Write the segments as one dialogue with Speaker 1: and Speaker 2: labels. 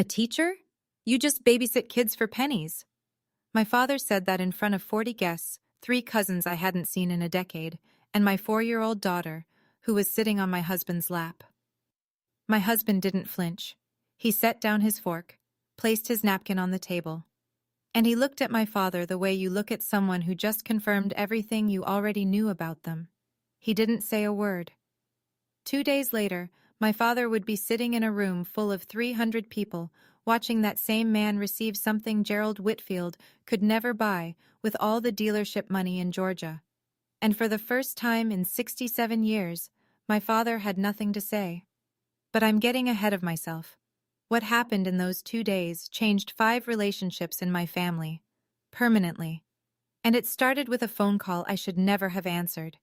Speaker 1: A teacher? You just babysit kids for pennies. My father said that in front of 40 guests, 3 cousins I hadn't seen in a decade, and my 4-year-old daughter, who was sitting on my husband's lap. My husband didn't flinch. He set down his fork, placed his napkin on the table, and he looked at my father the way you look at someone who just confirmed everything you already knew about them. He didn't say a word. 2 days later, my father would be sitting in a room full of 300 people, watching that same man receive something Gerald Whitfield could never buy with all the dealership money in Georgia. And for the first time in 67 years, my father had nothing to say. But I'm getting ahead of myself. What happened in those 2 days changed 5 relationships in my family. Permanently. And it started with a phone call I should never have answered.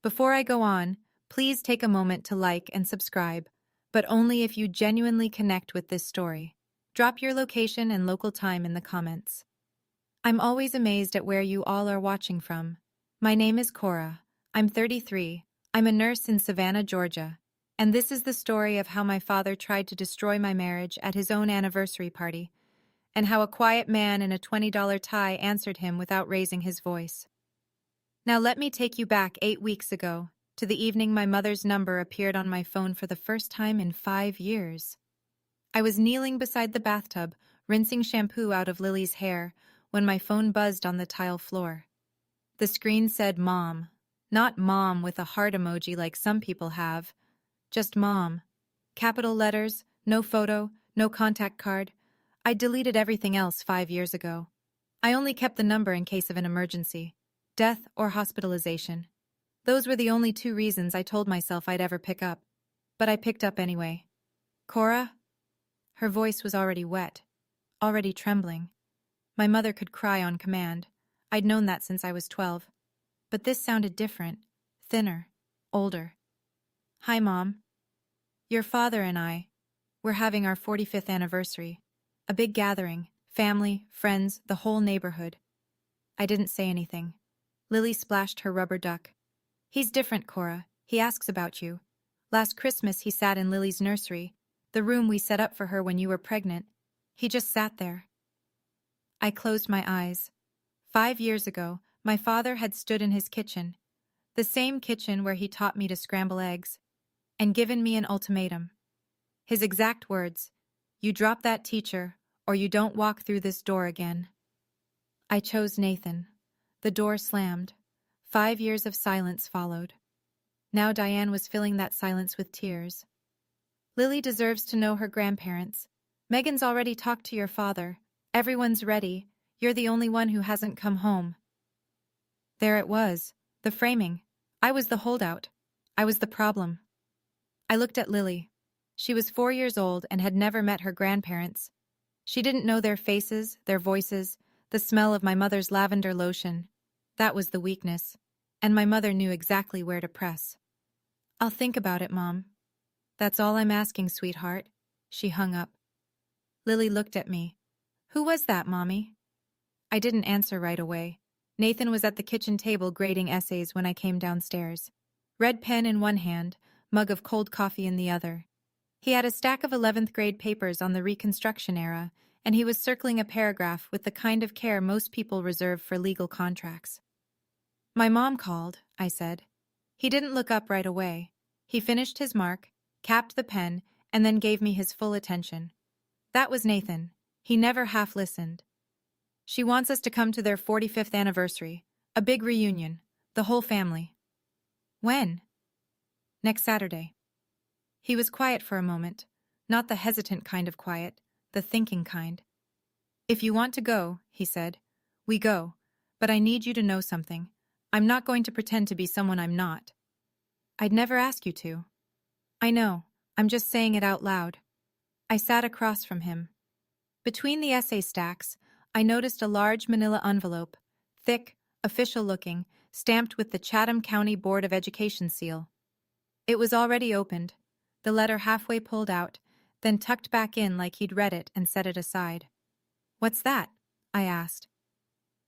Speaker 1: Before I go on, please take a moment to like and subscribe, but only if you genuinely connect with this story. Drop your location and local time in the comments. I'm always amazed at where you all are watching from. My name is Cora. I'm 33. I'm a nurse in Savannah, Georgia. And this is the story of how my father tried to destroy my marriage at his own anniversary party, and how a quiet man in a $20 tie answered him without raising his voice. Now let me take you back 8 weeks ago, to the evening my mother's number appeared on my phone for the first time in 5 years. I was kneeling beside the bathtub, rinsing shampoo out of Lily's hair, when my phone buzzed on the tile floor. The screen said Mom, not Mom with a heart emoji like some people have, just Mom. Capital letters, no photo, no contact card. I deleted everything else 5 years ago. I only kept the number in case of an emergency, death or hospitalization. Those were the only 2 reasons I told myself I'd ever pick up. But I picked up anyway. Cora? Her voice was already wet, already trembling. My mother could cry on command. I'd known that since I was 12. But this sounded different, thinner, older. Hi, Mom. Your father and I, we're having our 45th anniversary. A big gathering, family, friends, the whole neighborhood. I didn't say anything. Lily splashed her rubber duck. He's different, Cora. He asks about you. Last Christmas he sat in Lily's nursery, the room we set up for her when you were pregnant. He just sat there. I closed my eyes. 5 years ago, my father had stood in his kitchen, the same kitchen where he taught me to scramble eggs, and given me an ultimatum. His exact words, "You drop that teacher, or you don't walk through this door again." I chose Nathan. The door slammed. 5 years of silence followed. Now Diane was filling that silence with tears. Lily deserves to know her grandparents. Megan's already talked to your father. Everyone's ready. You're the only one who hasn't come home. There it was, the framing. I was the holdout. I was the problem. I looked at Lily. She was 4 years old and had never met her grandparents. She didn't know their faces, their voices, the smell of my mother's lavender lotion. That was the weakness, and my mother knew exactly where to press. "I'll think about it, Mom." "That's all I'm asking, sweetheart." She hung up. Lily looked at me. "Who was that, Mommy?" I didn't answer right away. Nathan was at the kitchen table grading essays when I came downstairs. Red pen in one hand, mug of cold coffee in the other. He had a stack of 11th grade papers on the Reconstruction era, and he was circling a paragraph with the kind of care most people reserve for legal contracts. "My mom called," I said. He didn't look up right away. He finished his mark, capped the pen, and then gave me his full attention. That was Nathan. He never half listened. "She wants us to come to their 45th anniversary. A big reunion. The whole family." "When?" "Next Saturday." He was quiet for a moment, not the hesitant kind of quiet, the thinking kind. "If you want to go," he said, "we go, but I need you to know something. I'm not going to pretend to be someone I'm not." "I'd never ask you to." "I know, I'm just saying it out loud." I sat across from him. Between the essay stacks, I noticed a large manila envelope, thick, official-looking, stamped with the Chatham County Board of Education seal. It was already opened, the letter halfway pulled out, then tucked back in like he'd read it and set it aside. "What's that?" I asked.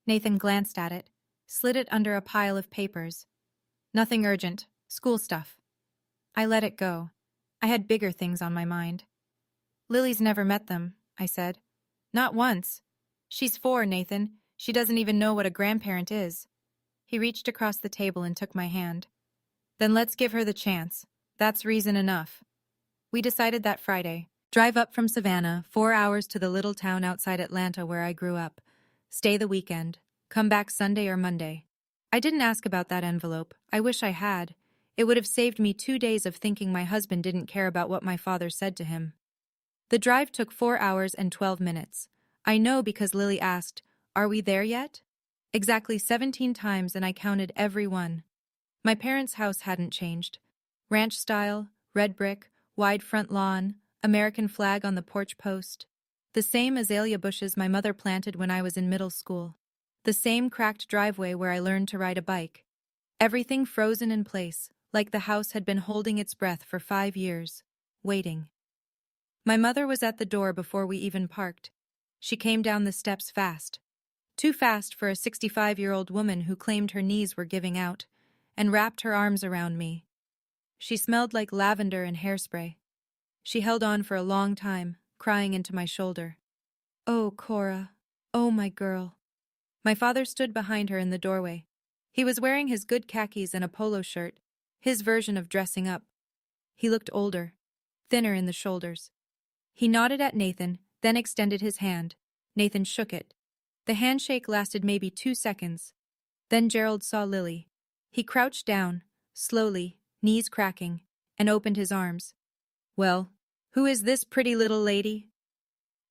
Speaker 1: Nathan glanced at it, slid it under a pile of papers. "Nothing urgent, school stuff." I let it go. I had bigger things on my mind. "Lily's never met them. I said. Not once. She's 4, Nathan. She doesn't even know what a grandparent is. He reached across the table and took my hand. Then let's give her the chance. That's reason enough. We decided that Friday. Drive up from Savannah, 4 hours to the little town outside Atlanta where I grew up. Stay the weekend. Come back Sunday or Monday. I didn't ask about that envelope. I wish I had. It would have saved me 2 days of thinking my husband didn't care about what my father said to him. The drive took 4 hours and 12 minutes. I know because Lily asked, "Are we there yet?" Exactly 17 times, and I counted every one. My parents' house hadn't changed. Ranch style, red brick, wide front lawn, American flag on the porch post. The same azalea bushes my mother planted when I was in middle school. The same cracked driveway where I learned to ride a bike. Everything frozen in place, like the house had been holding its breath for 5 years, waiting. My mother was at the door before we even parked. She came down the steps fast. Too fast for a 65-year-old woman who claimed her knees were giving out, and wrapped her arms around me. She smelled like lavender and hairspray. She held on for a long time, crying into my shoulder. "Oh, Cora. Oh, my girl." My father stood behind her in the doorway. He was wearing his good khakis and a polo shirt, his version of dressing up. He looked older, thinner in the shoulders. He nodded at Nathan, then extended his hand. Nathan shook it. The handshake lasted maybe 2 seconds. Then Gerald saw Lily. He crouched down, slowly, knees cracking, and opened his arms. "Well, who is this pretty little lady?"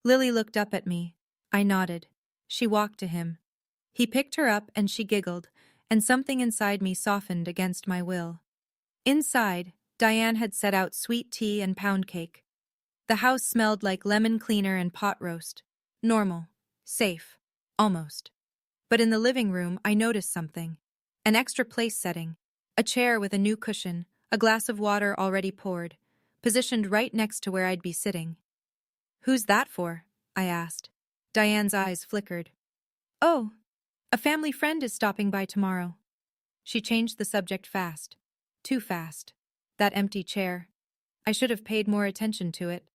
Speaker 1: Lily looked up at me. I nodded. She walked to him. He picked her up and she giggled, and something inside me softened against my will. Inside, Diane had set out sweet tea and pound cake. The house smelled like lemon cleaner and pot roast. Normal. Safe. Almost. But in the living room, I noticed something. An extra place setting. A chair with a new cushion, a glass of water already poured, positioned right next to where I'd be sitting. "Who's that for?" I asked. Diane's eyes flickered. "Oh, a family friend is stopping by tomorrow." She changed the subject fast. Too fast. That empty chair. I should have paid more attention to it.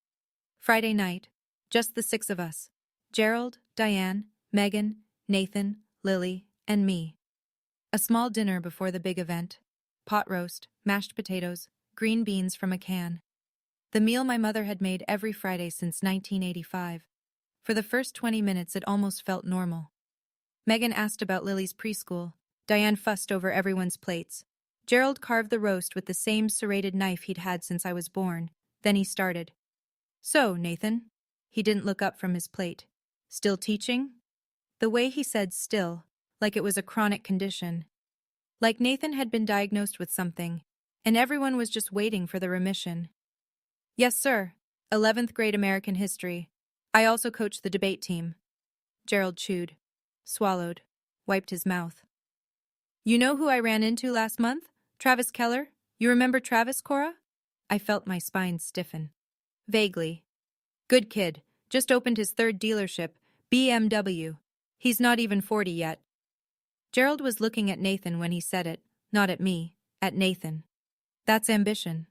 Speaker 1: Friday night. Just the 6 of us. Gerald, Diane, Megan, Nathan, Lily, and me. A small dinner before the big event. Pot roast, mashed potatoes, green beans from a can. The meal my mother had made every Friday since 1985. For the first 20 minutes it almost felt normal. Megan asked about Lily's preschool. Diane fussed over everyone's plates. Gerald carved the roast with the same serrated knife he'd had since I was born. Then he started. "So, Nathan?" He didn't look up from his plate. "Still teaching?" The way he said still, like it was a chronic condition. Like Nathan had been diagnosed with something, and everyone was just waiting for the remission. "Yes, sir. 11th grade American history. I also coach the debate team." Gerald chewed, swallowed, wiped his mouth. "You know who I ran into last month? Travis Keller? You remember Travis, Cora?" I felt my spine stiffen. Vaguely. "Good kid. Just opened his 3rd dealership, BMW. He's not even 40 yet." Gerald was looking at Nathan when he said it, not at me, at Nathan. That's ambition.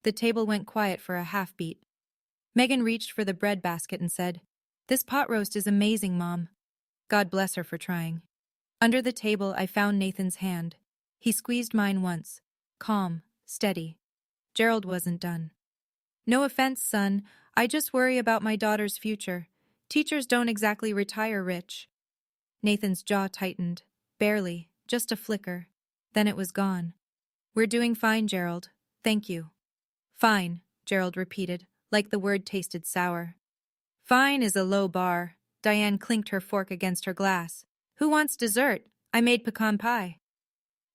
Speaker 1: The table went quiet for a half-beat. Megan reached for the bread basket and said, "This pot roast is amazing, Mom." God bless her for trying. Under the table, I found Nathan's hand. He squeezed mine once. Calm, steady. Gerald wasn't done. "No offense, son. I just worry about my daughter's future. Teachers don't exactly retire rich." Nathan's jaw tightened. Barely, just a flicker. Then it was gone. "We're doing fine, Gerald. Thank you." "Fine," Gerald repeated, like the word tasted sour. "Fine is a low bar." Diane clinked her fork against her glass. "Who wants dessert? I made pecan pie."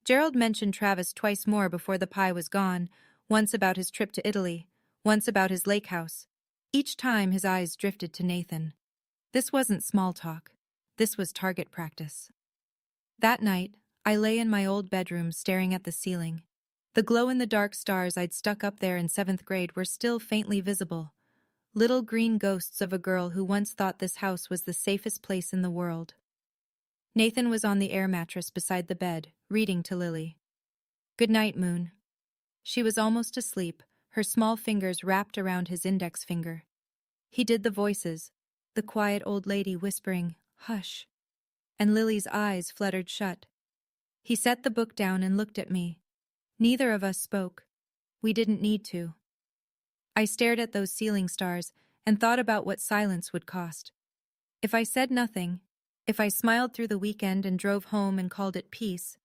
Speaker 1: Gerald mentioned Travis twice more before the pie was gone, once about his trip to Italy, once about his lake house. Each time his eyes drifted to Nathan. This wasn't small talk. This was target practice. That night, I lay in my old bedroom staring at the ceiling. The glow-in-the-dark stars I'd stuck up there in 7th grade were still faintly visible. Little green ghosts of a girl who once thought this house was the safest place in the world. Nathan was on the air mattress beside the bed, reading to Lily. "Good night, Moon." She was almost asleep, her small fingers wrapped around his index finger. He did the voices, the quiet old lady whispering, "Hush," and Lily's eyes fluttered shut. He set the book down and looked at me. Neither of us spoke. We didn't need to. I stared at those ceiling stars and thought about what silence would cost. If I said nothing, if I smiled through the weekend and drove home and called it peace,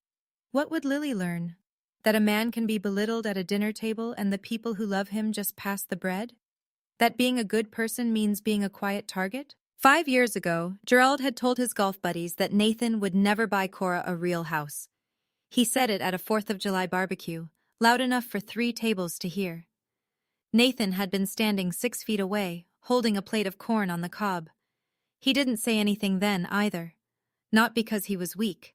Speaker 1: what would Lily learn? That a man can be belittled at a dinner table and the people who love him just pass the bread? That being a good person means being a quiet target? 5 years ago, Gerald had told his golf buddies that Nathan would never buy Cora a real house. He said it at a 4th of July barbecue, loud enough for 3 tables to hear. Nathan had been standing 6 feet away, holding a plate of corn on the cob. He didn't say anything then either. Not because he was weak.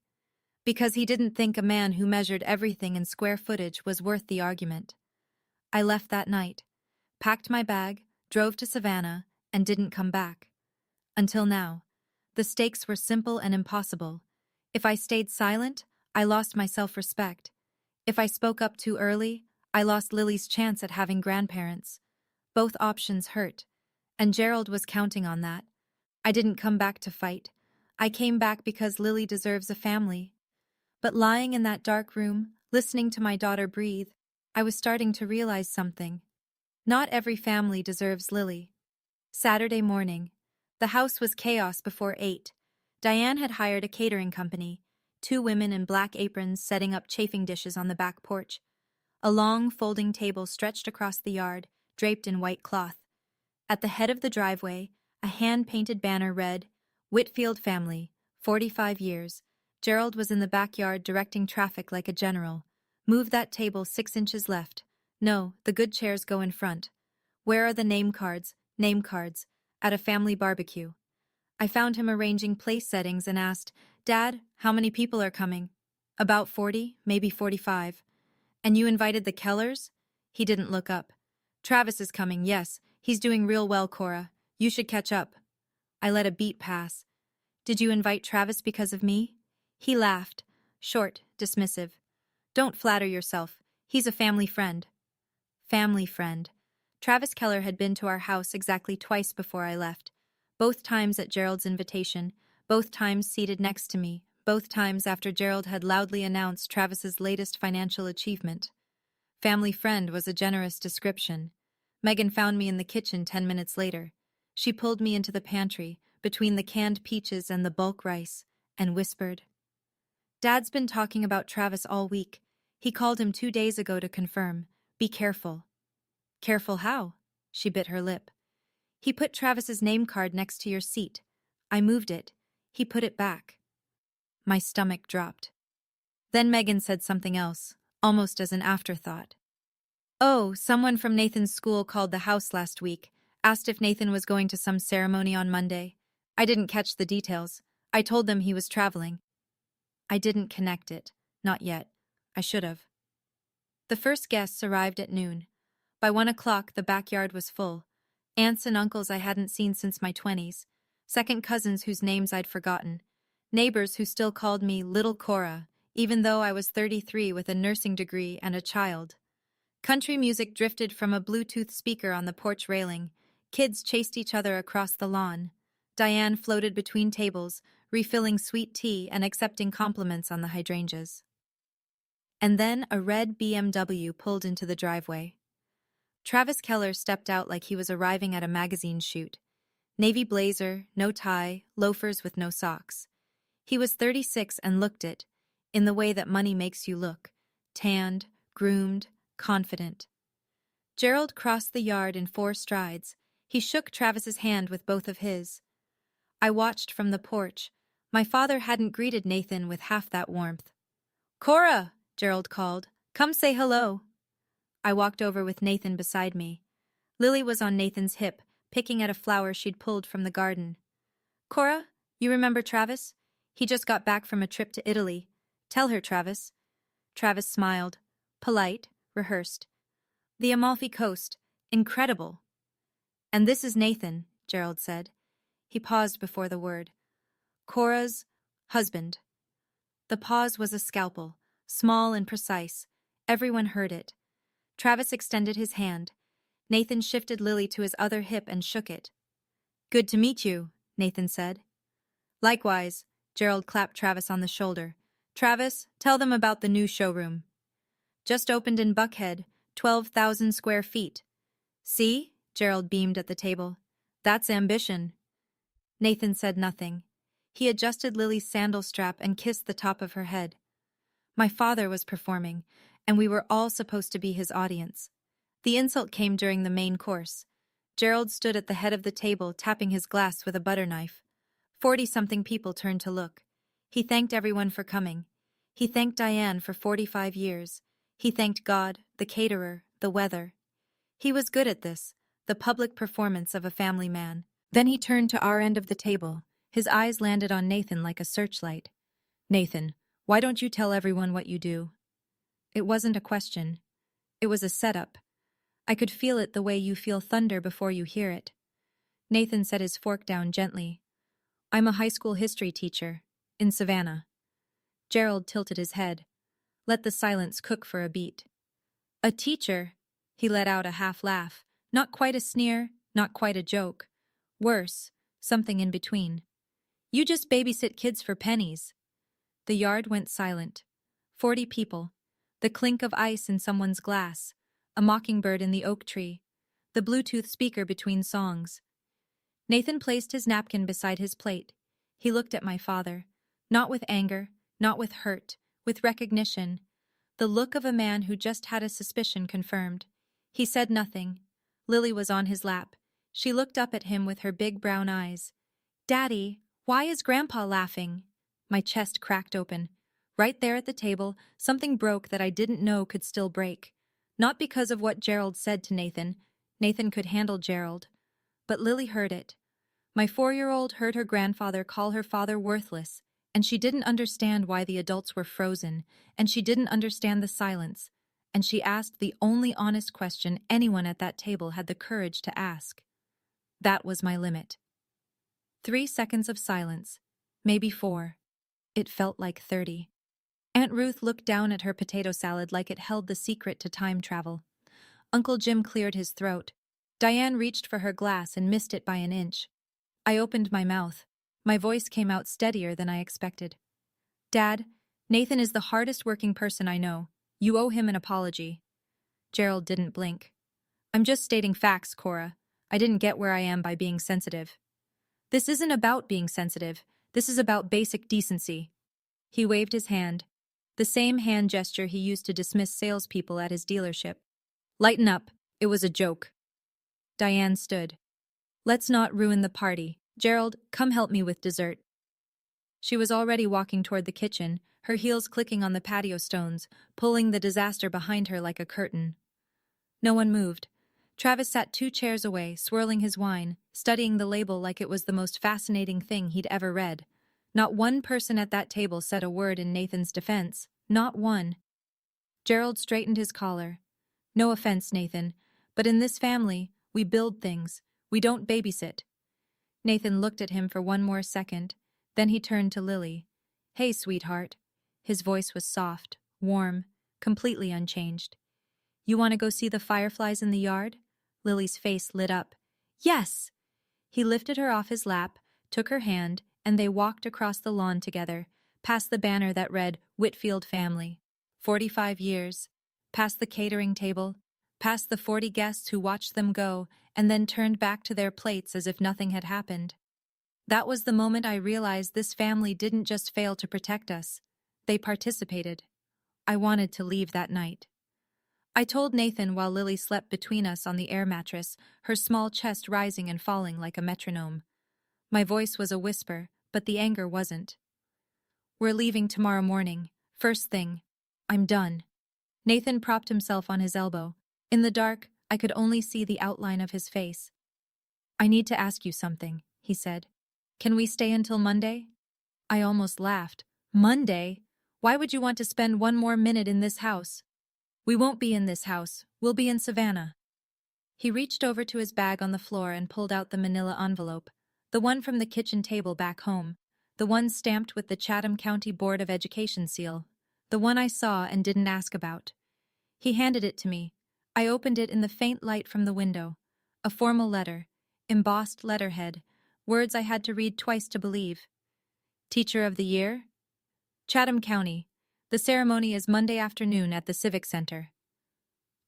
Speaker 1: Because he didn't think a man who measured everything in square footage was worth the argument. I left that night, packed my bag, drove to Savannah, and didn't come back. Until now. The stakes were simple and impossible. If I stayed silent, I lost my self-respect. If I spoke up too early, I lost Lily's chance at having grandparents. Both options hurt, and Gerald was counting on that. I didn't come back to fight. I came back because Lily deserves a family. But lying in that dark room, listening to my daughter breathe, I was starting to realize something. Not every family deserves Lily. Saturday morning. The house was chaos before 8. Diane had hired a catering company, 2 women in black aprons setting up chafing dishes on the back porch. A long, folding table stretched across the yard, draped in white cloth. At the head of the driveway, a hand-painted banner read, "Whitfield family, 45 years. Gerald was in the backyard directing traffic like a general. Move that table 6 inches left. No, the good chairs go in front. Where are the name cards? Name cards. At a family barbecue." I found him arranging place settings and asked, "Dad, how many people are coming?" "About 40, maybe 45. "And you invited the Kellers?" He didn't look up. "Travis is coming, yes. He's doing real well, Cora. You should catch up." I let a beat pass. "Did you invite Travis because of me?" He laughed, short, dismissive. "Don't flatter yourself. He's a family friend." Family friend. Travis Keller had been to our house exactly twice before I left. Both times at Gerald's invitation, both times seated next to me, both times after Gerald had loudly announced Travis's latest financial achievement. Family friend was a generous description. Megan found me in the kitchen 10 minutes later. She pulled me into the pantry, between the canned peaches and the bulk rice, and whispered, "Dad's been talking about Travis all week. He called him 2 days ago to confirm. Be careful." "Careful how?" She bit her lip. "He put Travis's name card next to your seat. I moved it. He put it back." My stomach dropped. Then Megan said something else, almost as an afterthought. "Oh, someone from Nathan's school called the house last week, asked if Nathan was going to some ceremony on Monday. I didn't catch the details. I told them he was traveling." I didn't connect it. Not yet. I should have. The first guests arrived at noon. By 1 o'clock, the backyard was full. Aunts and uncles I hadn't seen since my 20s. Second cousins whose names I'd forgotten. Neighbors who still called me Little Cora, even though I was 33 with a nursing degree and a child. Country music drifted from a Bluetooth speaker on the porch railing. Kids chased each other across the lawn. Diane floated between tables, refilling sweet tea and accepting compliments on the hydrangeas. And then a red BMW pulled into the driveway. Travis Keller stepped out like he was arriving at a magazine shoot. Navy blazer, no tie, loafers with no socks. He was 36 and looked it, in the way that money makes you look, tanned, groomed, confident. Gerald crossed the yard in 4 strides. He shook Travis's hand with both of his. I watched from the porch. My father hadn't greeted Nathan with half that warmth. "Cora!" Gerald called. "Come say hello." I walked over with Nathan beside me. Lily was on Nathan's hip, picking at a flower she'd pulled from the garden. "Cora, you remember Travis? He just got back from a trip to Italy. Tell her, Travis." Travis smiled. Polite, rehearsed. "The Amalfi Coast. Incredible." "And this is Nathan," Gerald said. He paused before the word. "Cora's husband." The pause was a scalpel, small and precise. Everyone heard it. Travis extended his hand. Nathan shifted Lily to his other hip and shook it. Good to meet you, Nathan said. Likewise, Gerald clapped Travis on the shoulder. Travis, tell them about the new showroom. Just opened in Buckhead, 12,000 square feet. See? Gerald beamed at the table. That's ambition. Nathan said nothing. He adjusted Lily's sandal strap and kissed the top of her head. My father was performing, and we were all supposed to be his audience. The insult came during the main course. Gerald stood at the head of the table, tapping his glass with a butter knife. 40-something people turned to look. He thanked everyone for coming. He thanked Diane for 45 years. He thanked God, the caterer, the weather. He was good at this, the public performance of a family man. Then he turned to our end of the table. His eyes landed on Nathan like a searchlight. Nathan, why don't you tell everyone what you do? It wasn't a question. It was a setup. I could feel it the way you feel thunder before you hear it. Nathan set his fork down gently. I'm a high school history teacher, in Savannah. Gerald tilted his head. Let the silence cook for a beat. A teacher? He let out a half laugh. Not quite a sneer, not quite a joke. Worse, something in between. You just babysit kids for pennies. The yard went silent. 40 people. The clink of ice in someone's glass. A mockingbird in the oak tree. The Bluetooth speaker between songs. Nathan placed his napkin beside his plate. He looked at my father. Not with anger, not with hurt, with recognition. The look of a man who just had a suspicion confirmed. He said nothing. Lily was on his lap. She looked up at him with her big brown eyes. Daddy, why is Grandpa laughing? My chest cracked open. Right there at the table, something broke that I didn't know could still break. Not because of what Gerald said to Nathan. Nathan could handle Gerald. But Lily heard it. My 4-year-old heard her grandfather call her father worthless, and she didn't understand why the adults were frozen, and she didn't understand the silence, and she asked the only honest question anyone at that table had the courage to ask. That was my limit. 3 seconds of silence, maybe 4. It felt like 30. Aunt Ruth looked down at her potato salad like it held the secret to time travel. Uncle Jim cleared his throat. Diane reached for her glass and missed it by an inch. I opened my mouth. My voice came out steadier than I expected. Dad, Nathan is the hardest working person I know. You owe him an apology. Gerald didn't blink. I'm just stating facts, Cora. I didn't get where I am by being sensitive. This isn't about being sensitive. This is about basic decency. He waved his hand, the same hand gesture he used to dismiss salespeople at his dealership. Lighten up. It was a joke. Diane stood. Let's not ruin the party. Gerald, come help me with dessert. She was already walking toward the kitchen, her heels clicking on the patio stones, pulling the disaster behind her like a curtain. No one moved. Travis sat 2 chairs away, swirling his wine, studying the label like it was the most fascinating thing he'd ever read. Not one person at that table said a word in Nathan's defense. Not one. Gerald straightened his collar. No offense, Nathan, but in this family, we build things. We don't babysit. Nathan looked at him for one more second. Then he turned to Lily. Hey, sweetheart. His voice was soft, warm, completely unchanged. You want to go see the fireflies in the yard? Lily's face lit up. Yes! He lifted her off his lap, took her hand, and they walked across the lawn together, past the banner that read Whitfield Family. 45 years. Past the catering table, past the 40 guests who watched them go, and then turned back to their plates as if nothing had happened. That was the moment I realized this family didn't just fail to protect us. They participated. I wanted to leave that night. I told Nathan while Lily slept between us on the air mattress, her small chest rising and falling like a metronome. My voice was a whisper, but the anger wasn't. We're leaving tomorrow morning. First thing. I'm done. Nathan propped himself on his elbow. In the dark, I could only see the outline of his face. I need to ask you something, he said. Can we stay until Monday? I almost laughed. Monday? Why would you want to spend one more minute in this house? We won't be in this house. We'll be in Savannah. He reached over to his bag on the floor and pulled out the manila envelope, the one from the kitchen table back home, the one stamped with the Chatham County Board of Education seal, the one I saw and didn't ask about. He handed it to me. I opened it in the faint light from the window. A formal letter, embossed letterhead, words I had to read twice to believe. Teacher of the Year? Chatham County. The ceremony is Monday afternoon at the Civic Center.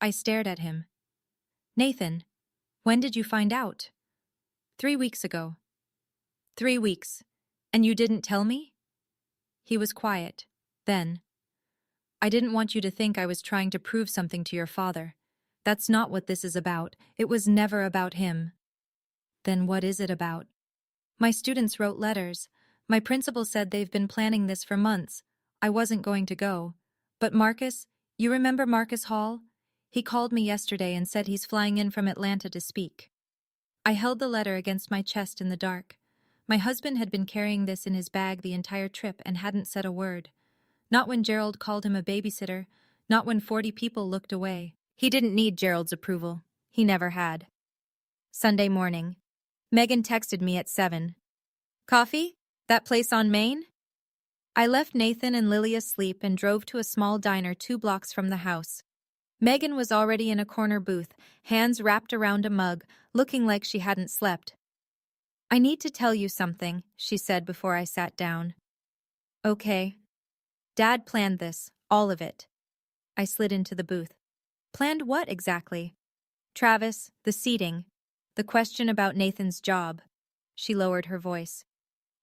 Speaker 1: I stared at him. Nathan, when did you find out? 3 weeks ago. 3 weeks. And you didn't tell me? He was quiet. Then, I didn't want you to think I was trying to prove something to your father. That's not what this is about. It was never about him. Then what is it about? My students wrote letters. My principal said they've been planning this for months. I wasn't going to go. But Marcus, you remember Marcus Hall? He called me yesterday and said he's flying in from Atlanta to speak. I held the letter against my chest in the dark. My husband had been carrying this in his bag the entire trip and hadn't said a word. Not when Gerald called him a babysitter, not when 40 people looked away. He didn't need Gerald's approval. He never had. Sunday morning. Megan texted me at 7. Coffee? That place on Main? I left Nathan and Lily asleep and drove to a small diner 2 blocks from the house. Megan was already in a corner booth, hands wrapped around a mug, looking like she hadn't slept. I need to tell you something, she said before I sat down. Okay. Dad planned this, all of it. I slid into the booth. Planned what exactly? Travis, the seating, the question about Nathan's job. She lowered her voice.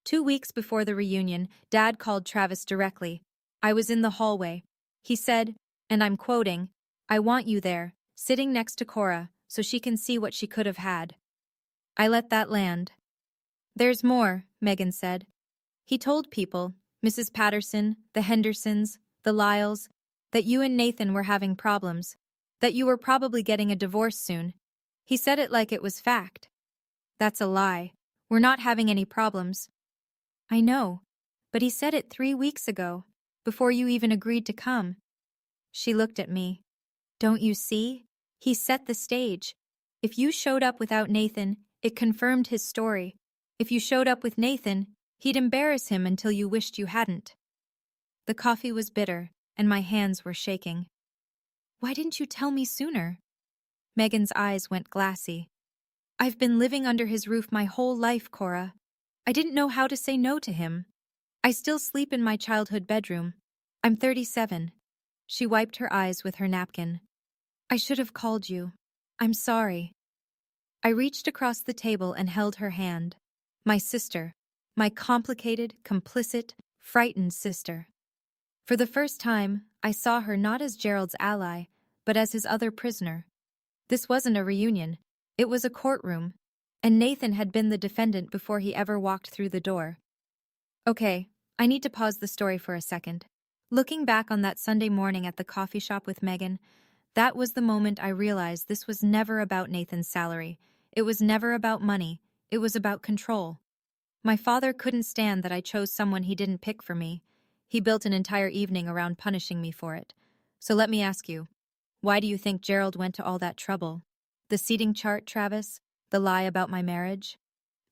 Speaker 1: 2 weeks before the reunion, Dad called Travis directly. I was in the hallway. He said, and I'm quoting, I want you there, sitting next to Cora, so she can see what she could have had. I let that land. There's more, Megan said. He told people, Mrs. Patterson, the Hendersons, the Lyles, that you and Nathan were having problems, that you were probably getting a divorce soon. He said it like it was fact. That's a lie. We're not having any problems. I know, but he said it 3 weeks ago, before you even agreed to come. She looked at me. Don't you see? He set the stage. If you showed up without Nathan, it confirmed his story. If you showed up with Nathan, he'd embarrass him until you wished you hadn't. The coffee was bitter, and my hands were shaking. Why didn't you tell me sooner? Megan's eyes went glassy. I've been living under his roof my whole life, Cora. I didn't know how to say no to him. I still sleep in my childhood bedroom. I'm 37. She wiped her eyes with her napkin. I should have called you. I'm sorry. I reached across the table and held her hand. My sister. My complicated, complicit, frightened sister. For the first time, I saw her not as Gerald's ally, but as his other prisoner. This wasn't a reunion. It was a courtroom, and Nathan had been the defendant before he ever walked through the door. Okay, I need to pause the story for a second. Looking back on that Sunday morning at the coffee shop with Megan, that was the moment I realized this was never about Nathan's salary. It was never about money. It was about control. My father couldn't stand that I chose someone he didn't pick for me. He built an entire evening around punishing me for it. So let me ask you, why do you think Gerald went to all that trouble? The seating chart, Travis? The lie about my marriage?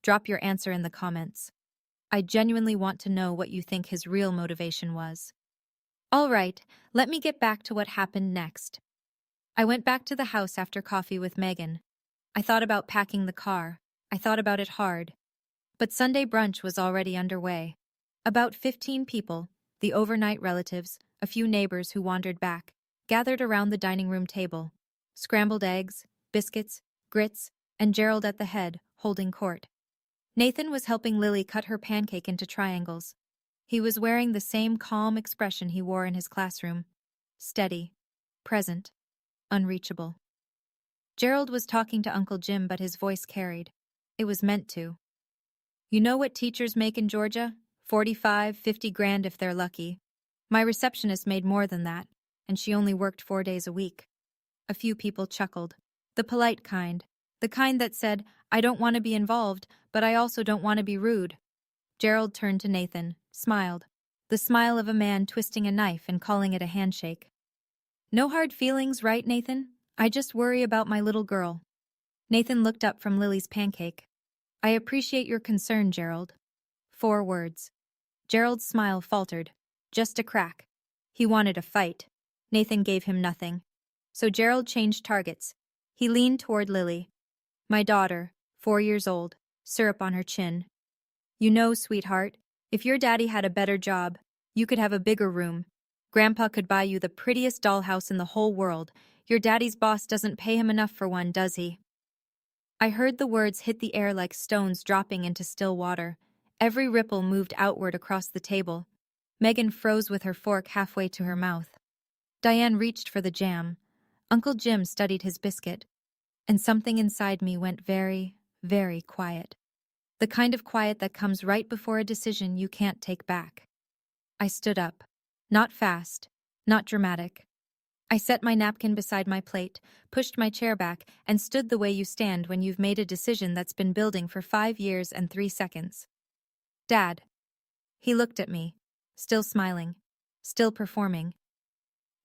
Speaker 1: Drop your answer in the comments. I genuinely want to know what you think his real motivation was. All right, let me get back to what happened next. I went back to the house after coffee with Megan. I thought about packing the car. I thought about it hard. But Sunday brunch was already underway. About 15 people, the overnight relatives, a few neighbors who wandered back, gathered around the dining room table. Scrambled eggs, biscuits, grits, and Gerald at the head, holding court. Nathan was helping Lily cut her pancake into triangles. He was wearing the same calm expression he wore in his classroom. Steady, present, unreachable. Gerald was talking to Uncle Jim, but his voice carried. It was meant to. You know what teachers make in Georgia? 45, 50 grand if they're lucky. My receptionist made more than that, and she only worked 4 days a week. A few people chuckled. The polite kind. The kind that said, I don't want to be involved, but I also don't want to be rude. Gerald turned to Nathan, smiled. The smile of a man twisting a knife and calling it a handshake. No hard feelings, right, Nathan? I just worry about my little girl. Nathan looked up from Lily's pancake. I appreciate your concern, Gerald. 4 words. Gerald's smile faltered. Just a crack. He wanted a fight. Nathan gave him nothing. So Gerald changed targets. He leaned toward Lily. My daughter, 4 years old,
Speaker 2: syrup on her chin. You know, sweetheart, if your daddy had a better job, you could have a bigger room. Grandpa could buy you the prettiest dollhouse in the whole world. Your daddy's boss doesn't pay him enough for one, does he? I heard the words hit the air like stones dropping into still water. Every ripple moved outward across the table. Megan froze with her fork halfway to her mouth. Diane reached for the jam. Uncle Jim studied his biscuit. And something inside me went very, very quiet. The kind of quiet that comes right before a decision you can't take back. I stood up. Not fast, not dramatic. I set my napkin beside my plate, pushed my chair back, and stood the way you stand when you've made a decision that's been building for 5 years and 3 seconds. Dad. He looked at me, still smiling, still performing.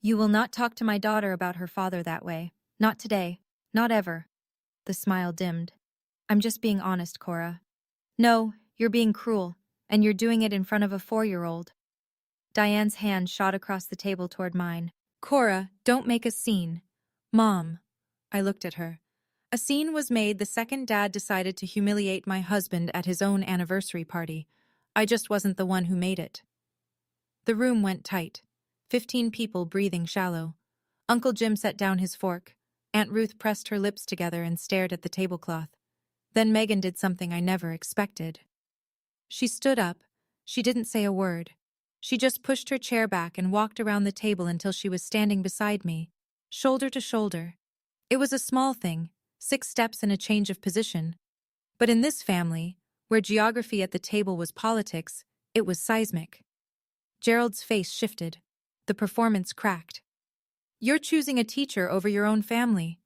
Speaker 2: You will not talk to my daughter about her father that way. Not today. Not ever. The smile dimmed. I'm just being honest, Cora. No, you're being cruel, and you're doing it in front of a 4-year-old. Diane's hand shot across the table toward mine. Cora, don't make a scene. Mom. I looked at her. A scene was made the second Dad decided to humiliate my husband at his own anniversary party. I just wasn't the one who made it. The room went tight. 15 people breathing shallow. Uncle Jim set down his fork. Aunt Ruth pressed her lips together and stared at the tablecloth. Then Megan did something I never expected. She stood up. She didn't say a word. She just pushed her chair back and walked around the table until she was standing beside me, shoulder to shoulder. It was a small thing, 6 steps and a change of position. But in this family, where geography at the table was politics, it was seismic. Gerald's face shifted. The performance cracked. You're choosing a teacher over your own family.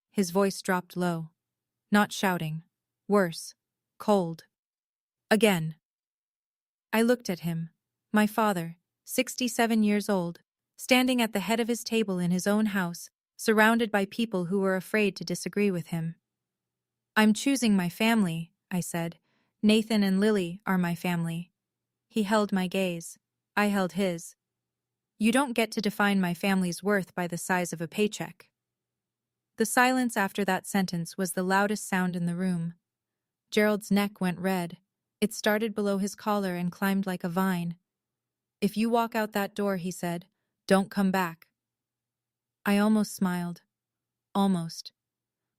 Speaker 2: His voice dropped low. Not shouting. Worse. Cold. Again. I looked at him. My father, 67 years old, standing at the head of his table in his own house, surrounded by people who were afraid to disagree with him. I'm choosing my family, I said. Nathan and Lily are my family. He held my gaze. I held his. You don't get to define my family's worth by the size of a paycheck. The silence after that sentence was the loudest sound in the room. Gerald's neck went red. It started below his collar and climbed like a vine. If you walk out that door, he said, don't come back. I almost smiled. Almost.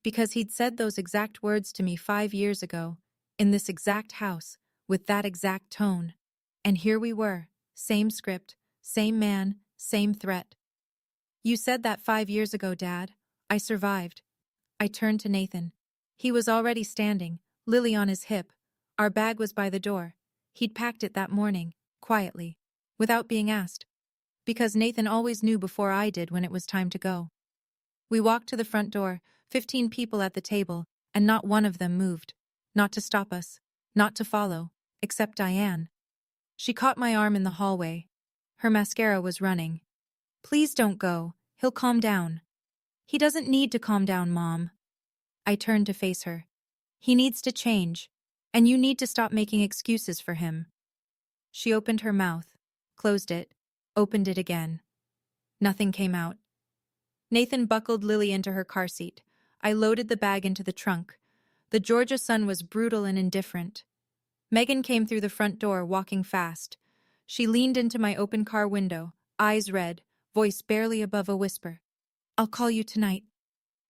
Speaker 2: Because he'd said those exact words to me 5 years ago, in this exact house, with that exact tone. And here we were, same script, same man, same threat. You said that 5 years ago, Dad. I survived. I turned to Nathan. He was already standing, Lily on his hip. Our bag was by the door. He'd packed it that morning, quietly, without being asked. Because Nathan always knew before I did when it was time to go. We walked to the front door, 15 people at the table, and not one of them moved. Not to stop us, not to follow, except Diane. She caught my arm in the hallway. Her mascara was running. Please don't go, he'll calm down. He doesn't need to calm down, Mom. I turned to face her. He needs to change, and you need to stop making excuses for him. She opened her mouth, closed it, opened it again. Nothing came out. Nathan buckled Lily into her car seat. I loaded the bag into the trunk. The Georgia sun was brutal and indifferent. Megan came through the front door, walking fast. She leaned into my open car window, eyes red, voice barely above a whisper. I'll call you tonight.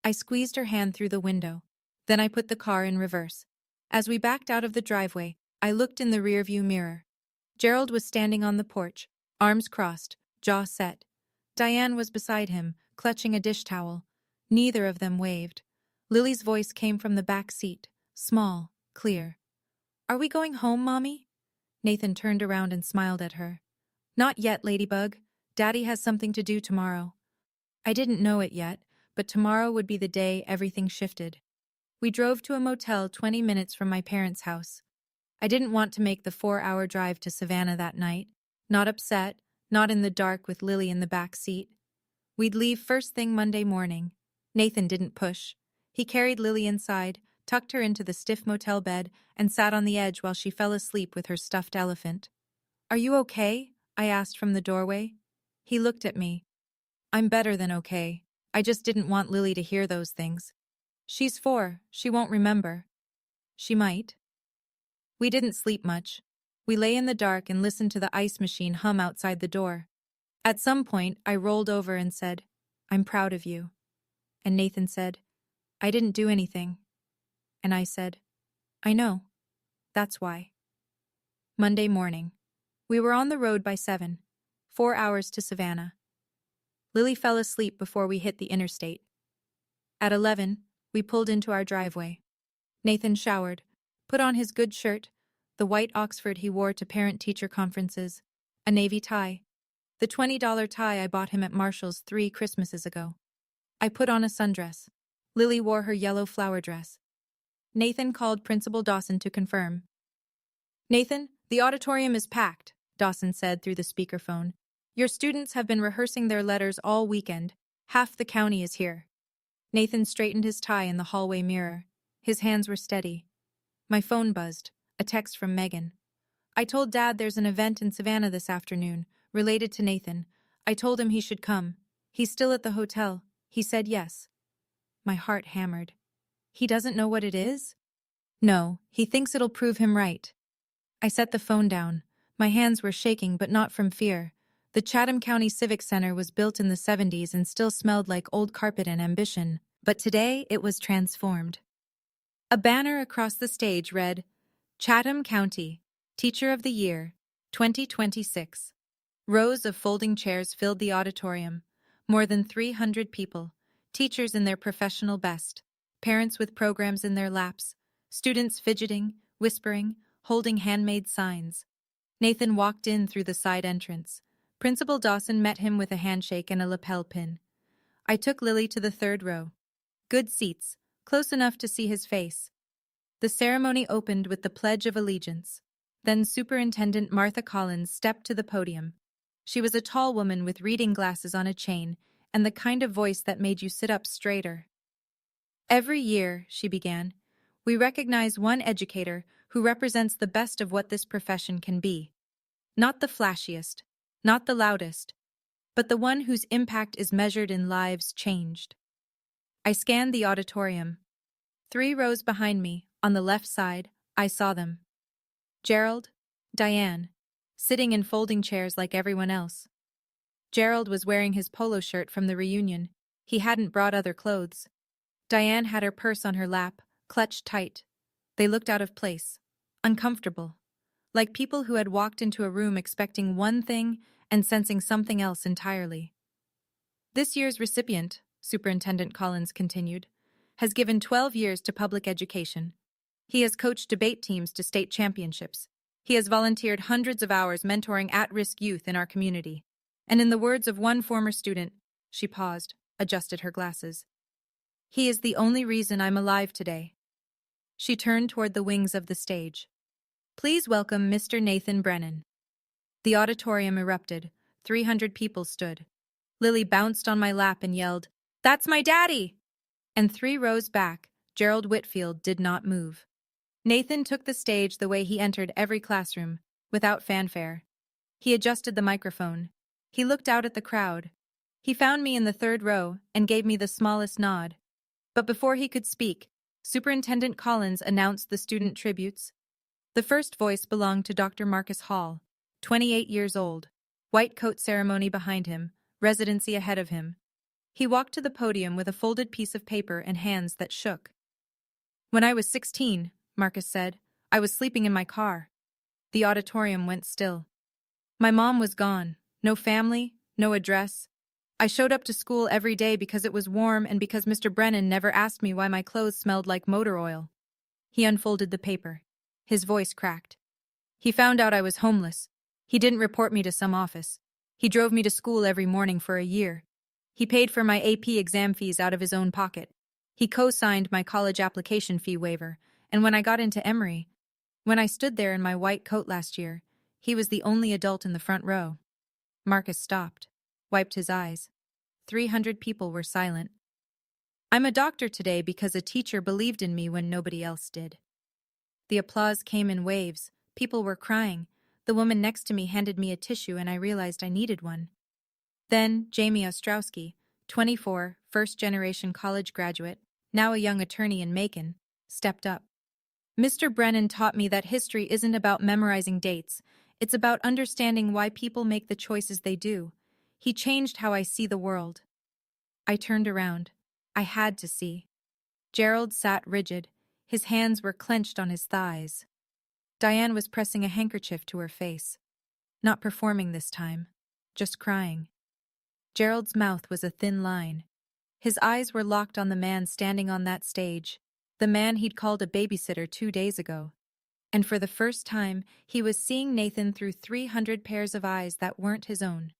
Speaker 2: I squeezed her hand through the window. Then I put the car in reverse. As we backed out of the driveway, I looked in the rearview mirror. Gerald was standing on the porch, arms crossed, jaw set. Diane was beside him, clutching a dish towel. Neither of them waved. Lily's voice came from the back seat, small, clear. Are we going home, Mommy? Nathan turned around and smiled at her. Not yet, Ladybug. Daddy has something to do tomorrow. I didn't know it yet, but tomorrow would be the day everything shifted. We drove to a motel 20 minutes from my parents' house. I didn't want to make the 4-hour drive to Savannah that night. Not upset, not in the dark with Lily in the back seat. We'd leave first thing Monday morning. Nathan didn't push. He carried Lily inside, tucked her into the stiff motel bed, and sat on the edge while she fell asleep with her stuffed elephant. Are you okay? I asked from the doorway. He looked at me. I'm better than okay. I just didn't want Lily to hear those things. She's 4, she won't remember. She might.
Speaker 1: We didn't sleep much. We lay in the dark and listened to the ice machine hum outside the door. At some point, I rolled over and said, "I'm proud of you." And Nathan said, "I didn't do anything." And I said, "I know. That's why." Monday morning. We were on the road by 7, 4 hours to Savannah. Lily fell asleep before we hit the interstate. At 11, we pulled into our driveway. Nathan showered, put on his good shirt, the white Oxford he wore to parent-teacher conferences, a navy tie, the $20 tie I bought him at Marshall's 3 Christmases ago. I put on a sundress. Lily wore her yellow flower dress. Nathan called Principal Dawson to confirm. "Nathan, the auditorium is packed," Dawson said through the speakerphone. "Your students have been rehearsing their letters all weekend. Half the county is here." Nathan straightened his tie in the hallway mirror. His hands were steady. My phone buzzed, a text from Megan. "I told Dad there's an event in Savannah this afternoon, related to Nathan. I told him he should come. He's still at the hotel. He said yes." My heart hammered. He doesn't know what it is? No, he thinks it'll prove him right. I set the phone down. My hands were shaking, but not from fear. The Chatham County Civic Center was built in the 70s and still smelled like old carpet and ambition, but today it was transformed. A banner across the stage read, "Chatham County, Teacher of the Year, 2026. Rows of folding chairs filled the auditorium. More than 300 people, teachers in their professional best, parents with programs in their laps, students fidgeting, whispering, holding handmade signs. Nathan walked in through the side entrance. Principal Dawson met him with a handshake and a lapel pin. I took Lily to the 3rd row. Good seats, close enough to see his face. The ceremony opened with the Pledge of Allegiance. Then Superintendent Martha Collins stepped to the podium. She was a tall woman with reading glasses on a chain and the kind of voice that made you sit up straighter. "Every year," she began, "we recognize one educator who represents the best of what this profession can be. Not the flashiest, not the loudest, but the one whose impact is measured in lives changed." I scanned the auditorium. 3 rows behind me, on the left side, I saw them. Gerald, Diane, sitting in folding chairs like everyone else. Gerald was wearing his polo shirt from the reunion. He hadn't brought other clothes. Diane had her purse on her lap, clutched tight. They looked out of place, uncomfortable, like people who had walked into a room expecting one thing and sensing something else entirely. "This year's recipient," Superintendent Collins continued, "has given 12 years to public education. He has coached debate teams to state championships. He has volunteered hundreds of hours mentoring at-risk youth in our community. And in the words of one former student," she paused, adjusted her glasses, "he is the only reason I'm alive today." She turned toward the wings of the stage. "Please welcome Mr. Nathan Brennan." The auditorium erupted. 300 people stood. Lily bounced on my lap and yelled, "That's my daddy!" And 3 rows back, Gerald Whitfield did not move. Nathan took the stage the way he entered every classroom, without fanfare. He adjusted the microphone. He looked out at the crowd. He found me in the 3rd row and gave me the smallest nod. But before he could speak, Superintendent Collins announced the student tributes. The first voice belonged to Dr. Marcus Hall, 28 years old, white coat ceremony behind him, residency ahead of him. He walked to the podium with a folded piece of paper and hands that shook. "When I was 16, Marcus said, "I was sleeping in my car." The auditorium went still. "My mom was gone. No family, no address. I showed up to school every day because it was warm and because Mr. Brennan never asked me why my clothes smelled like motor oil." He unfolded the paper. His voice cracked. "He found out I was homeless. He didn't report me to some office. He drove me to school every morning for a year. He paid for my AP exam fees out of his own pocket. He co-signed my college application fee waiver, and when I got into Emory, when I stood there in my white coat last year, he was the only adult in the front row." Marcus stopped, wiped his eyes. 300 people were silent. "I'm a doctor today because a teacher believed in me when nobody else did." The applause came in waves. People were crying. The woman next to me handed me a tissue and I realized I needed one. Then Jamie Ostrowski, 24, first-generation college graduate, now a young attorney in Macon, stepped up. Mr. Brennan taught me that history isn't about memorizing dates, it's about understanding why people make the choices they do. He changed how I see the world. I turned around. I had to see. Gerald sat rigid. His hands were clenched on his thighs. Diane was pressing a handkerchief to her face. Not performing this time. Just crying. Gerald's mouth was a thin line. His eyes were locked on the man standing on that stage, the man he'd called a babysitter 2 days ago. And for the first time, he was seeing Nathan through 300 pairs of eyes that weren't his own.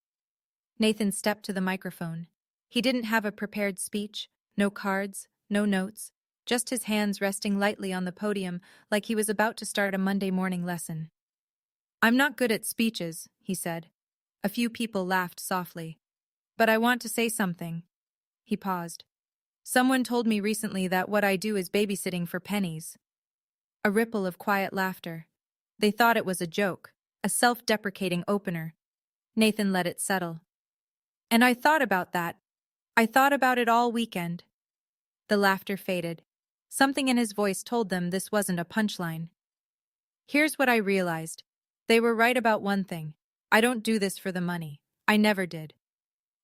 Speaker 1: Nathan stepped to the microphone. He didn't have a prepared speech, no cards, no notes, just his hands resting lightly on the podium like he was about to start a Monday morning lesson. "I'm not good at speeches," he said. A few people laughed softly. "But I want to say something." He paused. "Someone told me recently that what I do is babysitting for pennies." A ripple of quiet laughter. They thought it was a joke, a self-deprecating opener. Nathan let it settle. "And I thought about that. I thought about it all weekend." The laughter faded. Something in his voice told them this wasn't a punchline. "Here's what I realized. They were right about one thing. I don't do this for the money. I never did."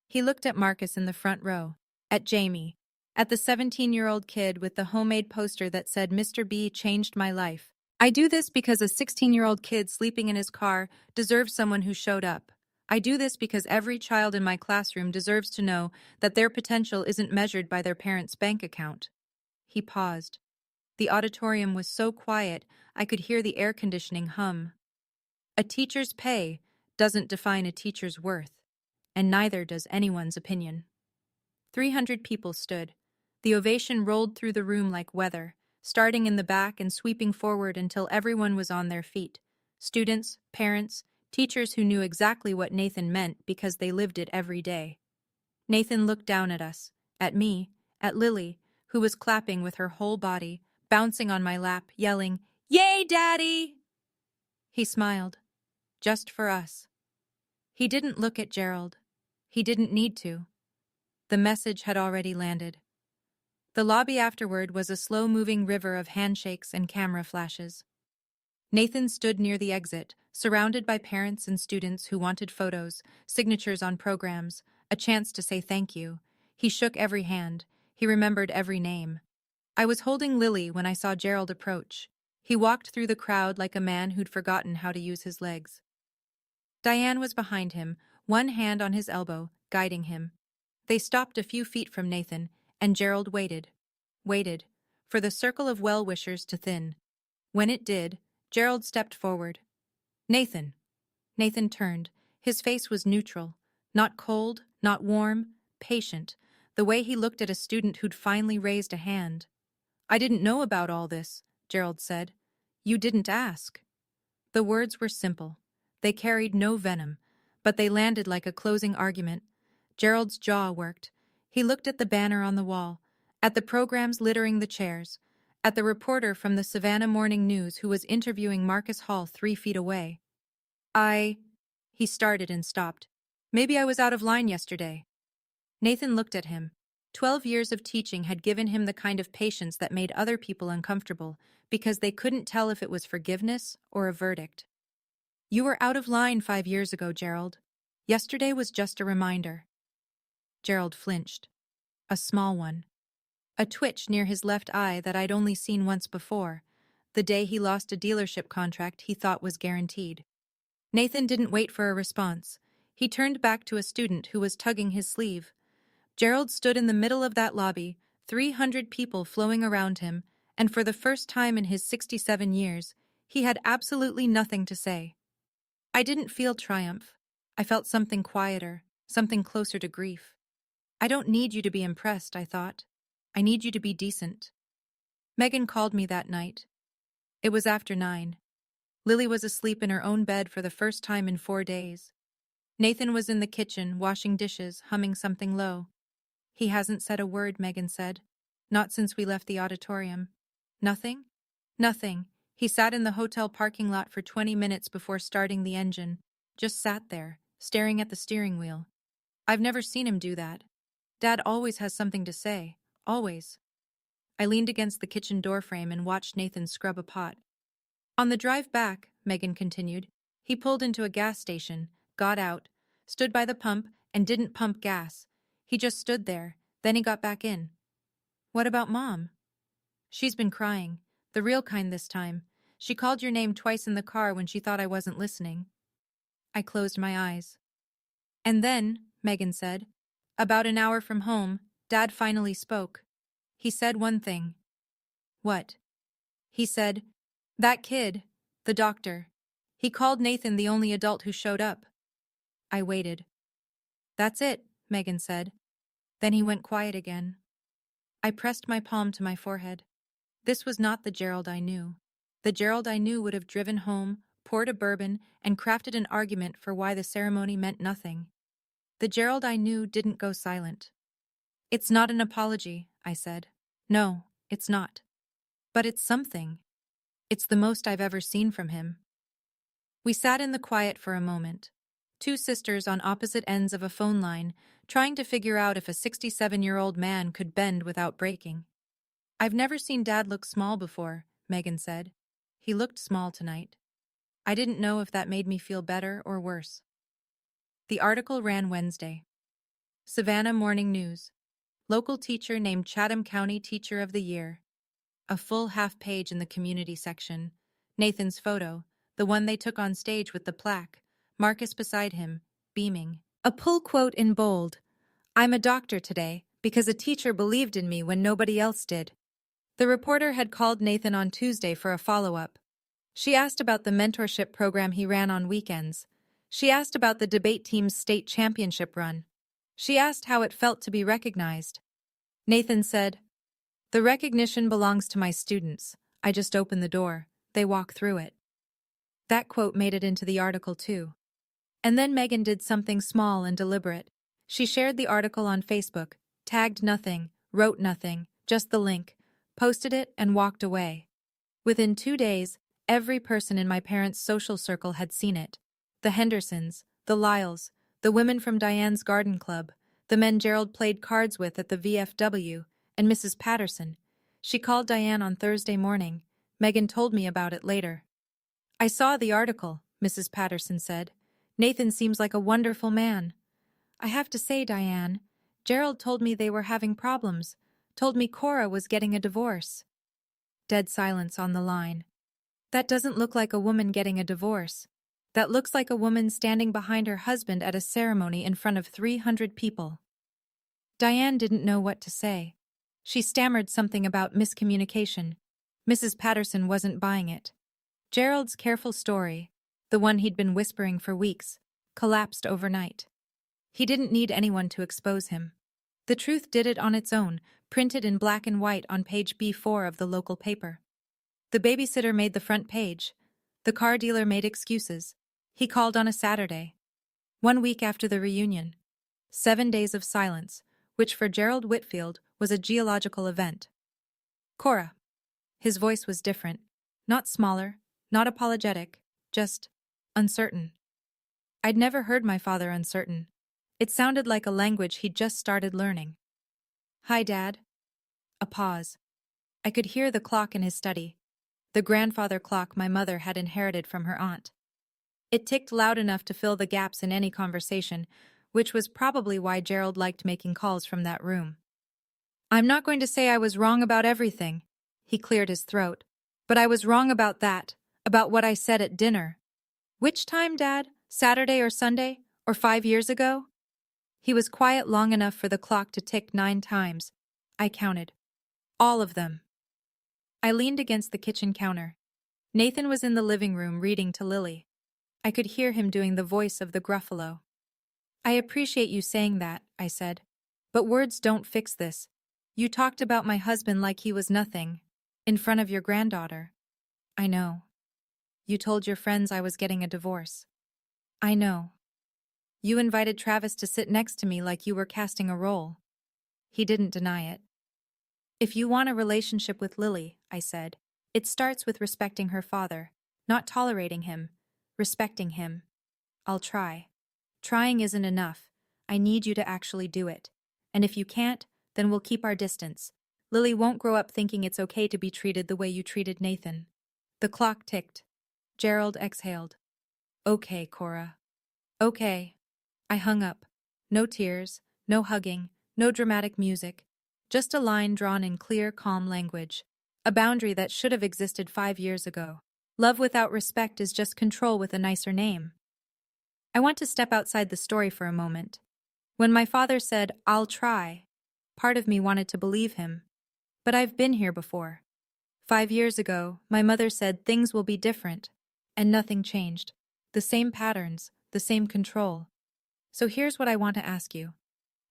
Speaker 1: He looked at Marcus in the front row, at Jamie, at the 17-year-old kid with the homemade poster that said Mr. B changed my life. "I do this because a 16-year-old kid sleeping in his car deserves someone who showed up. I do this because every child in my classroom deserves to know that their potential isn't measured by their parents' bank account." He paused. The auditorium was so quiet I could hear the air conditioning hum. A teacher's pay doesn't define a teacher's worth, and neither does anyone's opinion. 300 people stood. The ovation rolled through the room like weather, starting in the back and sweeping forward until everyone was on their feet. Students, parents, teachers who knew exactly what Nathan meant because they lived it every day. Nathan looked down at us, at me, at Lily, who was clapping with her whole body, bouncing on my lap, yelling, "Yay, Daddy!" He smiled. Just for us. He didn't look at Gerald. He didn't need to. The message had already landed. The lobby afterward was a slow-moving river of handshakes and camera flashes. Nathan stood near the exit, surrounded by parents and students who wanted photos, signatures on programs, a chance to say thank you. He shook every hand. He remembered every name. I was holding Lily when I saw Gerald approach. He walked through the crowd like a man who'd forgotten how to use his legs. Diane was behind him, one hand on his elbow, guiding him. They stopped a few feet from Nathan, and Gerald waited, for the circle of well-wishers to thin. When it did, Gerald stepped forward. "Nathan." Nathan turned. His face was neutral. Not cold, not warm, patient, the way he looked at a student who'd finally raised a hand. "I didn't know about all this," Gerald said. "You didn't ask." The words were simple. They carried no venom, but they landed like a closing argument. Gerald's jaw worked. He looked at the banner on the wall, at the programs littering the chairs, at the reporter from the Savannah Morning News who was interviewing Marcus Hall 3 feet away. I... He started and stopped. "Maybe I was out of line yesterday." Nathan looked at him. 12 years of teaching had given him the kind of patience that made other people uncomfortable because they couldn't tell if it was forgiveness or a verdict. "You were out of line 5 years ago, Gerald. Yesterday was just a reminder." Gerald flinched. A small one. A twitch near his left eye that I'd only seen once before, the day he lost a dealership contract he thought was guaranteed. Nathan didn't wait for a response. He turned back to a student who was tugging his sleeve. Gerald stood in the middle of that lobby, 300 people flowing around him, and for the first time in his 67 years, he had absolutely nothing to say. I didn't feel triumph. I felt something quieter, something closer to grief. "I don't need you to be impressed," I thought. "I need you to be decent." Megan called me that night. It was after 9. Lily was asleep in her own bed for the first time in 4 days. Nathan was in the kitchen, washing dishes, humming something low. "He hasn't said a word," Megan said. "Not since we left the auditorium." "Nothing?" "Nothing. He sat in the hotel parking lot for 20 minutes before starting the engine. Just sat there, staring at the steering wheel. I've never seen him do that. Dad always has something to say. Always." I leaned against the kitchen doorframe and watched Nathan scrub a pot. On the drive back, Megan continued, he pulled into a gas station, got out, stood by the pump, and didn't pump gas. He just stood there, then he got back in. What about Mom? She's been crying. The real kind this time. She called your name twice in the car when she thought I wasn't listening. I closed my eyes. And then, Megan said, about an hour from home, Dad finally spoke. He said one thing. What? He said, that kid, the doctor. He called Nathan the only adult who showed up. I waited. That's it, Megan said. Then he went quiet again. I pressed my palm to my forehead. This was not the Gerald I knew. The Gerald I knew would have driven home, poured a bourbon, and crafted an argument for why the ceremony meant nothing. The Gerald I knew didn't go silent. It's not an apology, I said. No, it's not. But it's something. It's the most I've ever seen from him. We sat in the quiet for a moment. Two sisters on opposite ends of a phone line, trying to figure out if a 67-year-old man could bend without breaking. I've never seen Dad look small before, Megan said. He looked small tonight. I didn't know if that made me feel better or worse. The article ran Wednesday. Savannah Morning News. Local teacher named Chatham County Teacher of the Year. A full half page in the community section. Nathan's photo, the one they took on stage with the plaque. Marcus beside him, beaming. A pull quote in bold. I'm a doctor today because a teacher believed in me when nobody else did. The reporter had called Nathan on Tuesday for a follow-up. She asked about the mentorship program he ran on weekends. She asked about the debate team's state championship run. She asked how it felt to be recognized. Nathan said, the recognition belongs to my students. I just open the door. They walk through it. That quote made it into the article too. And then Megan did something small and deliberate. She shared the article on Facebook, tagged nothing, wrote nothing, just the link, posted it, and walked away. Within 2 days, every person in my parents' social circle had seen it. The Hendersons, the Lyles, the women from Diane's garden club, the men Gerald played cards with at the VFW, and Mrs. Patterson. She called Diane on Thursday morning. Megan told me about it later. I saw the article, Mrs. Patterson said. Nathan seems like a wonderful man. I have to say, Diane, Gerald told me they were having problems, told me Cora was getting a divorce. Dead silence on the line. That doesn't look like a woman getting a divorce. That looks like a woman standing behind her husband at a ceremony in front of 300 people. Diane didn't know what to say. She stammered something about miscommunication. Mrs. Patterson wasn't buying it. Gerald's careful story, the one he'd been whispering for weeks, collapsed overnight. He didn't need anyone to expose him. The truth did it on its own, printed in black and white on page B4 of the local paper. The babysitter made the front page. The car dealer made excuses. He called on a Saturday. 1 week after the reunion. 7 days of silence, which for Gerald Whitfield was a geological event. Cora. His voice was different. Not smaller, not apologetic, just uncertain. I'd never heard my father uncertain. It sounded like a language he'd just started learning. Hi, Dad. A pause. I could hear the clock in his study, the grandfather clock my mother had inherited from her aunt. It ticked loud enough to fill the gaps in any conversation, which was probably why Gerald liked making calls from that room. I'm not going to say I was wrong about everything, he cleared his throat, but I was wrong about that, about what I said at dinner. Which time, Dad? Saturday or Sunday? Or 5 years ago? He was quiet long enough for the clock to tick 9 times. I counted. All of them. I leaned against the kitchen counter. Nathan was in the living room reading to Lily. I could hear him doing the voice of the Gruffalo. I appreciate you saying that, I said. But words don't fix this. You talked about my husband like he was nothing, in front of your granddaughter. I know. You told your friends I was getting a divorce. I know. You invited Travis to sit next to me like you were casting a role. He didn't deny it. If you want a relationship with Lily, I said, it starts with respecting her father, not tolerating him, respecting him. I'll try. Trying isn't enough. I need you to actually do it. And if you can't, then we'll keep our distance. Lily won't grow up thinking it's okay to be treated the way you treated Nathan. The clock ticked. Gerald exhaled. Okay, Cora. Okay. I hung up. No tears, no hugging, no dramatic music. Just a line drawn in clear, calm language. A boundary that should have existed 5 years ago. Love without respect is just control with a nicer name. I want to step outside the story for a moment. When my father said, "I'll try," part of me wanted to believe him. But I've been here before. 5 years ago, my mother said things will be different. And nothing changed. The same patterns, the same control. So here's what I want to ask you.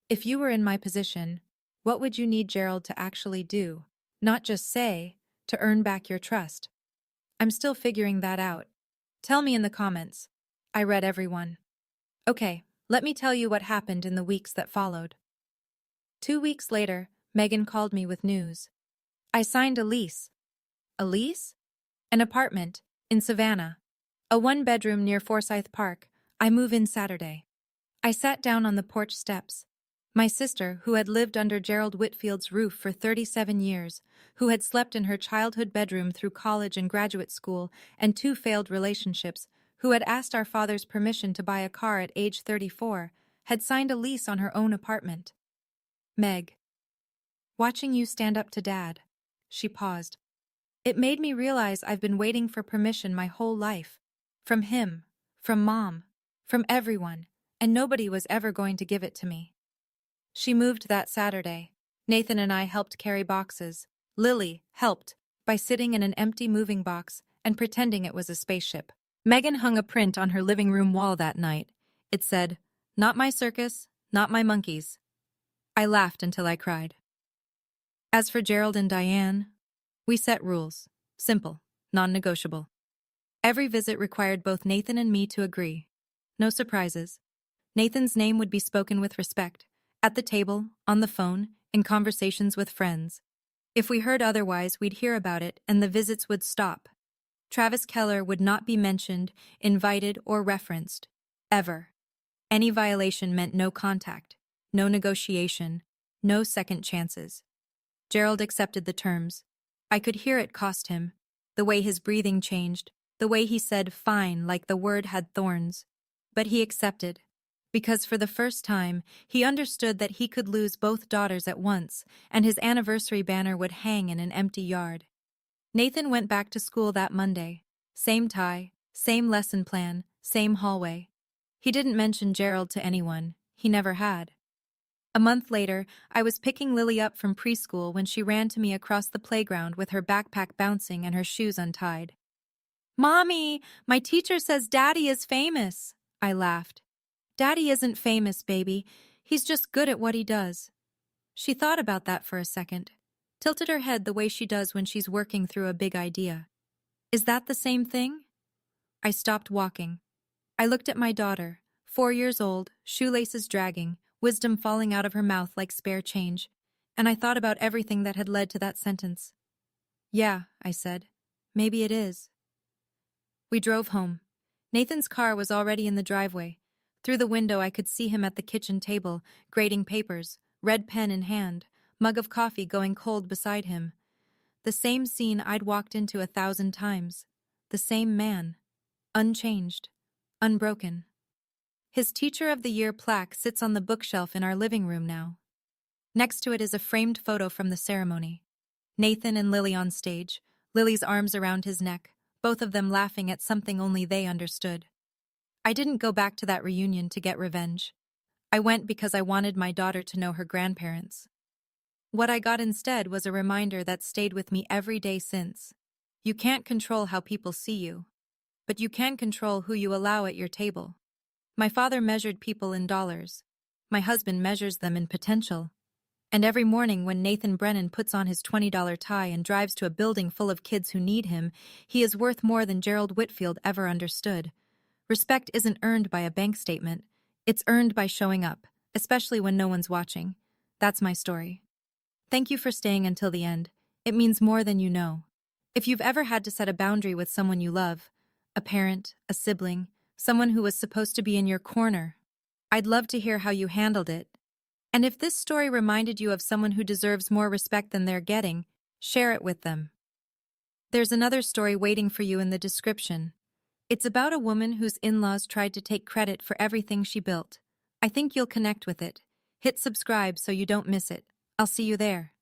Speaker 1: If you were in my position, what would you need Gerald to actually do? Not just say, to earn back your trust. I'm still figuring that out. Tell me in the comments. I read everyone. Okay, let me tell you what happened in the weeks that followed. 2 weeks later, Megan called me with news. I signed a lease. A lease? An apartment, in Savannah. A one-bedroom near Forsyth Park. I move in Saturday. I sat down on the porch steps. My sister, who had lived under Gerald Whitfield's roof for 37 years, who had slept in her childhood bedroom through college and graduate school and 2 failed relationships, who had asked our father's permission to buy a car at age 34, had signed a lease on her own apartment. Meg. Watching you stand up to Dad. She paused. It made me realize I've been waiting for permission my whole life. From him, from Mom, from everyone, and nobody was ever going to give it to me. She moved that Saturday. Nathan and I helped carry boxes. Lily helped by sitting in an empty moving box and pretending it was a spaceship. Megan hung a print on her living room wall that night. It said, "Not my circus, not my monkeys." I laughed until I cried. As for Gerald and Diane, we set rules. Simple, non-negotiable. Every visit required both Nathan and me to agree. No surprises. Nathan's name would be spoken with respect. At the table, on the phone, in conversations with friends. If we heard otherwise, we'd hear about it and the visits would stop. Travis Keller would not be mentioned, invited, or referenced. Ever. Any violation meant no contact, no negotiation, no second chances. Gerald accepted the terms. I could hear it cost him. The way his breathing changed, the way he said fine like the word had thorns. But he accepted. Because for the first time, he understood that he could lose both daughters at once, and his anniversary banner would hang in an empty yard. Nathan went back to school that Monday. Same tie, same lesson plan, same hallway. He didn't mention Gerald to anyone. He never had. A month later, I was picking Lily up from preschool when she ran to me across the playground with her backpack bouncing and her shoes untied. "Mommy, my teacher says Daddy is famous," I laughed. "Daddy isn't famous, baby. He's just good at what he does." She thought about that for a second, tilted her head the way she does when she's working through a big idea. Is that the same thing? I stopped walking. I looked at my daughter, 4 years old, shoelaces dragging, wisdom falling out of her mouth like spare change, and I thought about everything that had led to that sentence. "Yeah," I said. "Maybe it is." We drove home. Nathan's car was already in the driveway. Through the window I could see him at the kitchen table, grading papers, red pen in hand, mug of coffee going cold beside him. The same scene I'd walked into 1,000 times. The same man. Unchanged. Unbroken. His Teacher of the Year plaque sits on the bookshelf in our living room now. Next to it is a framed photo from the ceremony. Nathan and Lily on stage, Lily's arms around his neck, both of them laughing at something only they understood. I didn't go back to that reunion to get revenge. I went because I wanted my daughter to know her grandparents. What I got instead was a reminder that stayed with me every day since. You can't control how people see you, but you can control who you allow at your table. My father measured people in dollars. My husband measures them in potential. And every morning when Nathan Brennan puts on his $20 tie and drives to a building full of kids who need him, he is worth more than Gerald Whitfield ever understood. Respect isn't earned by a bank statement. It's earned by showing up, especially when no one's watching. That's my story. Thank you for staying until the end. It means more than you know. If you've ever had to set a boundary with someone you love, a parent, a sibling, someone who was supposed to be in your corner, I'd love to hear how you handled it And if this story reminded you of someone who deserves more respect than they're getting, share it with them. There's another story waiting for you in the description. It's about a woman whose in-laws tried to take credit for everything she built. I think you'll connect with it. Hit subscribe so you don't miss it. I'll see you there.